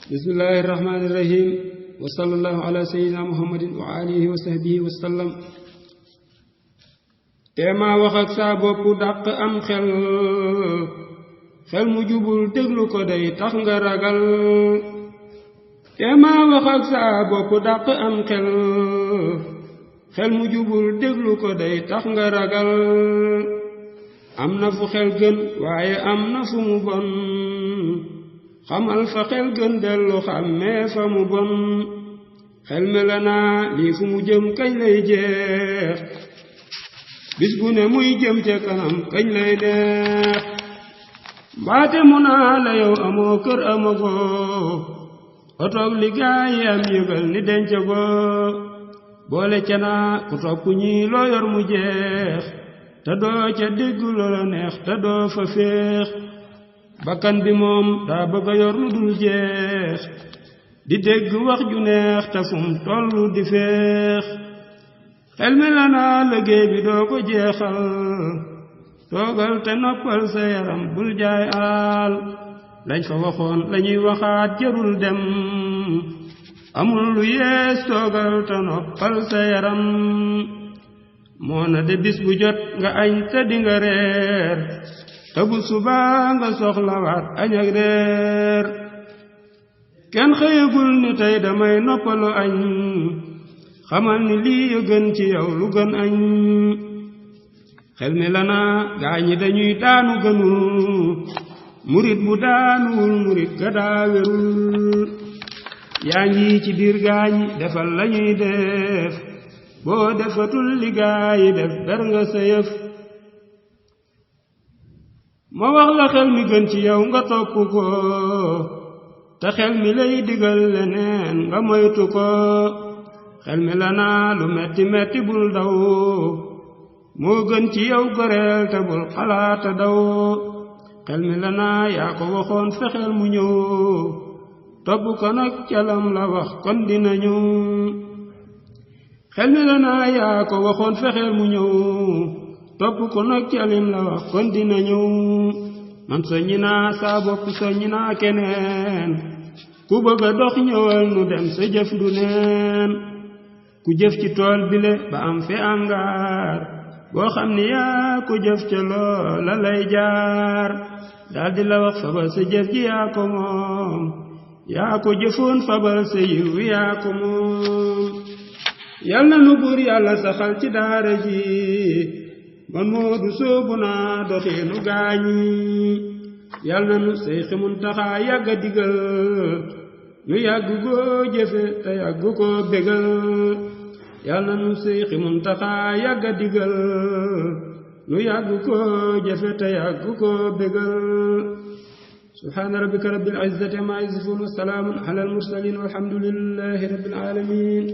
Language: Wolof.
bismillahi irrahmani irrahim wa sallallahu ala sayyidina muhammadin wa alihi wa sahbihi wa sallam. teema wax ak saa bopp dàq am xel mu jubul déglu ko day tax nga ragal. teema wax ak saa bopp dàq am xel mu jubul déglu ko day tax nga ragal. am na fu xel gën waaye am na fu mu bon, xamal fa xel gën dellu xàmmee fa mu bon. xel mela naa lii fu mu jëm kañ lay jeex, bis bu ne muy jëm ca kanam kañ lay neex. mbaate mu naa la yow amoo kër amagoo, otoog li gaay yi am yëgal ni denc goo. boole ca naa ku topp ñi loo yor mu jeex, te doo ca dégg loola neex te doo fa féex. bakkan bi moom daa bëgg a yor lu dul jeex, di dégg wax ju neex te fum tollu di féex. xel mi la naa liggéey bi doo ko jeexal, toogal te noppal sa yaram bul jaay alal. lañ fa waxoon lañuy waxaat jarul dem, amul lu yees toogal te noppal sa yaram. moo na de bis bu jot nga añ te dinga reer, te bu subaa nga soxlawaat añ ak reer. kenn xëyagul ni tey damay noppalu añ, xamal ni lii ya gën ci yow lu gën añ. xel mi la naa gaañi dañuy daanu gënul, murit bu daanuwul murit ga daa wérul. yaa ngi ci biir gaañi defal lañuy def, boo defatul li gaayi def ber nga sa yëf. ma wax la xel mi gën ci yow nga topp ko, te xel mi lay digal leneen nga moytu ko. xel mi la naa lu metti metti bul daw, moo gën ci yow goreel te bul xalaata daw. xel mi la naa yaa ko waxoon fexeel mu ñëw, topp ko nag calam la wax kon dina ñëw. xel mi la naa yaa ko waxoon fexeel mu ñëw, topp ko nag calim la wax kon dina ñëw. man soññi naa saa bopp soññi naa keneen, ku bëgg a dox ñëwal nu dem sa jëf du neen. ku jëf ci tool bile ba am fi angaar, boo xam ni yaa ko jëf ca loola lay jaar. daldi la wax fabal sa jëf ji yaa ko moom, yaa ko jëfoon fabal sa yiw yaa ko moom. yal na nu buur yàlla saxal ci daara ji, man Moodu soobu naa doxiinu gaañi. yal na nu Seyxi Muntaxa yàgga digal, nu yàgg koo jëfe te yàgg koo bégal. yal na nu Seyxi Muntaxa yàgga digal, nu yàgg koo jëfe te yàgg koo bégal. subhaana rabbika rabbil izzati ammaa yasifuun wa salaamun alal mursaliin walhamdulillahi rabbil aalamiin.